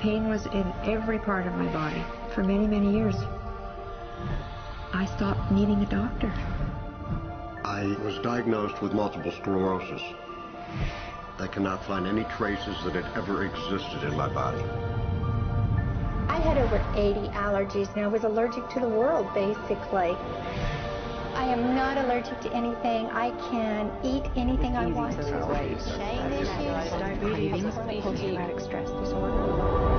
pain was in every part of my body for many, many years. I stopped needing a doctor. I was diagnosed with multiple sclerosis. They cannot find any traces that it ever existed in my body. I had over 80 allergies and I was allergic to the world, basically. I am not allergic to anything. I can eat anything I want to. Shame issues, diabetes, post-traumatic stress disorder.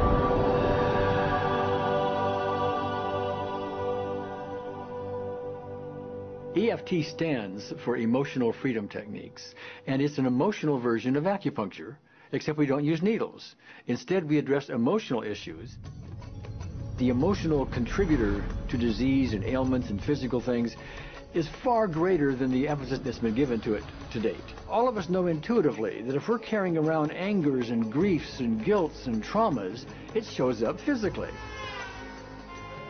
EFT stands for Emotional Freedom Techniques, and it's an emotional version of acupuncture, except we don't use needles. Instead, we address emotional issues. The emotional contributor to disease and ailments and physical things is far greater than the emphasis that's been given to it to date. All of us know intuitively that if we're carrying around angers and griefs and guilts and traumas, it shows up physically.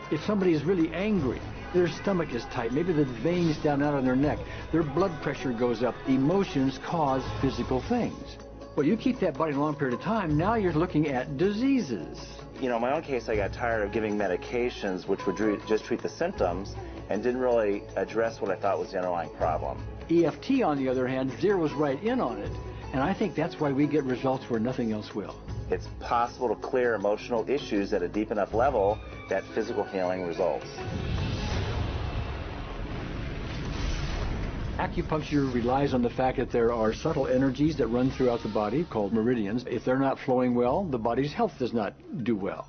If somebody is really angry, their stomach is tight, maybe the veins down out on their neck, their blood pressure goes up. Emotions cause physical things. Well, you keep that body a long period of time, now you're looking at diseases. You know, in my own case, I got tired of giving medications which would just treat the symptoms and didn't really address what I thought was the underlying problem. EFT, on the other hand, zeroes right in on it, and I think that's why we get results where nothing else will. It's possible to clear emotional issues at a deep enough level that physical healing results. Acupuncture relies on the fact that there are subtle energies that run throughout the body called meridians. If they're not flowing well, the body's health does not do well.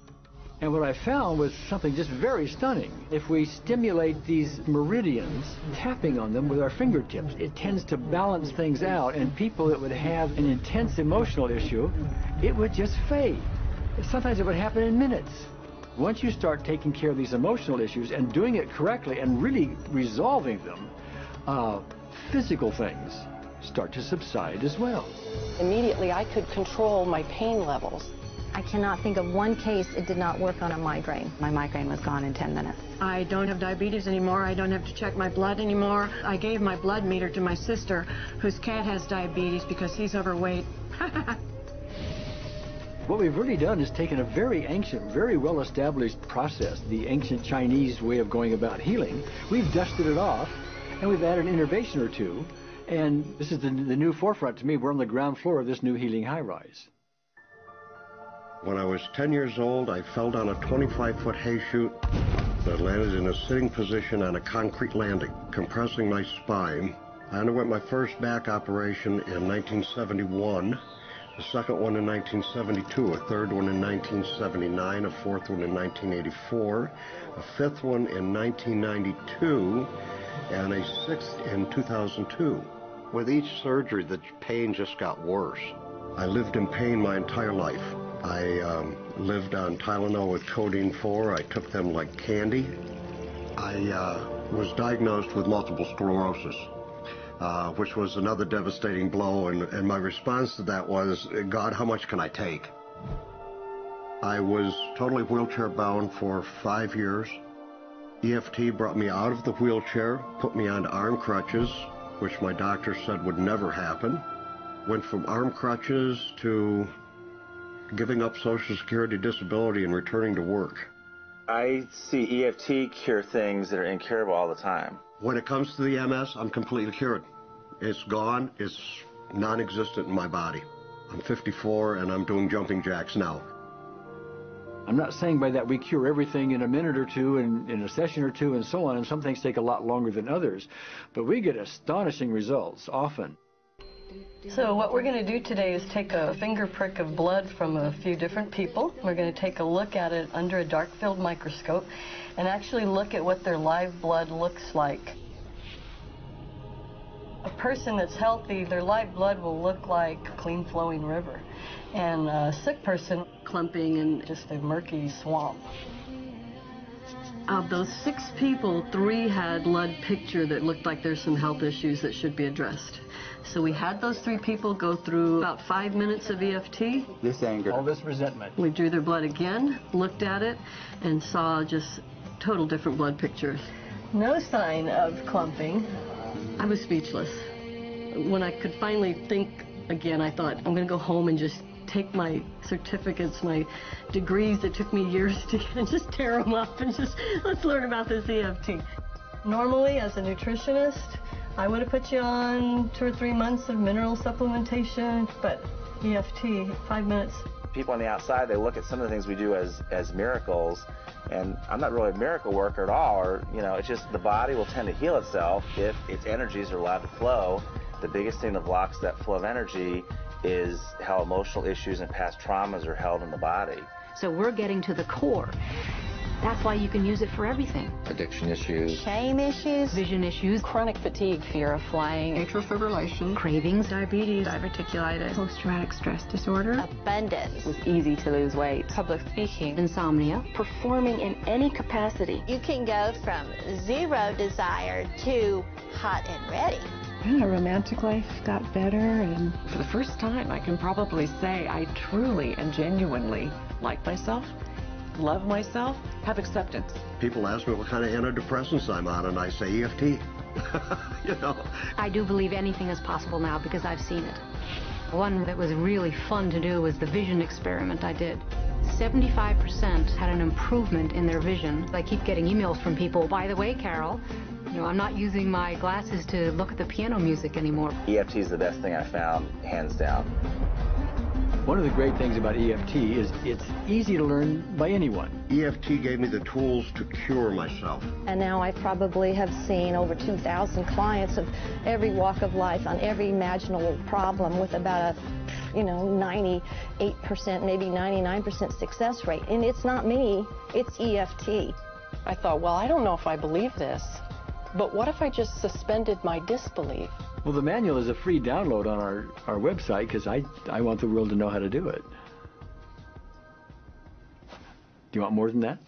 And what I found was something just very stunning. If we stimulate these meridians, tapping on them with our fingertips, it tends to balance things out, and people that would have an intense emotional issue, it would just fade. Sometimes it would happen in minutes. Once you start taking care of these emotional issues and doing it correctly and really resolving them, physical things start to subside as well. Immediately, I could control my pain levels. I cannot think of one case it did not work on a migraine. My migraine was gone in 10 minutes. I don't have diabetes anymore. I don't have to check my blood anymore. I gave my blood meter to my sister, whose cat has diabetes because he's overweight. What we've really done is taken a very ancient, very well-established process, the ancient Chinese way of going about healing. We've dusted it off, and we've added an innovation or two, and this is the new forefront to me. We're on the ground floor of this new healing high-rise. When I was 10 years old, I fell down a 25-foot hay chute that landed in a sitting position on a concrete landing, compressing my spine. I underwent my first back operation in 1971, a second one in 1972, a third one in 1979, a fourth one in 1984, a fifth one in 1992, and a sixth in 2002. With each surgery, the pain just got worse. I lived in pain my entire life. I lived on Tylenol with codeine 4. I took them like candy. I was diagnosed with multiple sclerosis, which was another devastating blow, and my response to that was, God, how much can I take? I was totally wheelchair bound for 5 years. EFT brought me out of the wheelchair, put me on arm crutches, which my doctor said would never happen. Went from arm crutches to giving up Social Security disability and returning to work. I see EFT cure things that are incurable all the time. When it comes to the MS, I'm completely cured. It's gone. It's non-existent in my body. I'm 54 and I'm doing jumping jacks now. I'm not saying by that we cure everything in a minute or two and in a session or two and so on, and some things take a lot longer than others, but we get astonishing results often. So what we're going to do today is take a finger prick of blood from a few different people. We're going to take a look at it under a dark field microscope and actually look at what their live blood looks like. A person that's healthy, their live blood will look like a clean flowing river, and a sick person, clumping in just a murky swamp. Of those 6 people, 3 had blood picture that looked like there's some health issues that should be addressed. So we had those 3 people go through about 5 minutes of EFT. This anger, all this resentment. We drew their blood again, looked at it, and saw just total different blood pictures. No sign of clumping. I was speechless. When I could finally think Again, I thought, I'm going to go home and just take my certificates, my degrees that took me years to get, and just tear them up and just, let's learn about this EFT. Normally, as a nutritionist, I would have put you on 2 or 3 months of mineral supplementation, but EFT, 5 minutes. People on the outside, they look at some of the things we do as miracles, and I'm not really a miracle worker at all, or, you know, it's just the body will tend to heal itself if its energies are allowed to flow. The biggest thing that blocks that flow of energy is how emotional issues and past traumas are held in the body. So we're getting to the core. That's why you can use it for everything. Addiction issues. Shame issues. Vision issues. Chronic fatigue, fear of flying. Atrial fibrillation. Cravings. Diabetes. Diverticulitis. Post-traumatic stress disorder. Abundance. It was easy to lose weight. Public speaking. Insomnia. Performing in any capacity. You can go from zero desire to hot and ready. Our romantic life got better, and for the first time, I can probably say I truly and genuinely like myself, love myself, have acceptance. People ask me what kind of antidepressants I'm on, and I say EFT. You know. I do believe anything is possible now because I've seen it. One that was really fun to do was the vision experiment I did. 75% had an improvement in their vision. I keep getting emails from people, by the way, Carol, you know, I'm not using my glasses to look at the piano music anymore. EFT is the best thing I found, hands down. One of the great things about EFT is it's easy to learn by anyone. EFT gave me the tools to cure myself. And now I probably have seen over 2,000 clients of every walk of life on every imaginable problem with about a 98%, maybe 99% success rate. And it's not me, it's EFT. I thought, well, I don't know if I believe this, but what if I just suspended my disbelief? Well, the manual is a free download on our website because I want the world to know how to do it. Do you want more than that?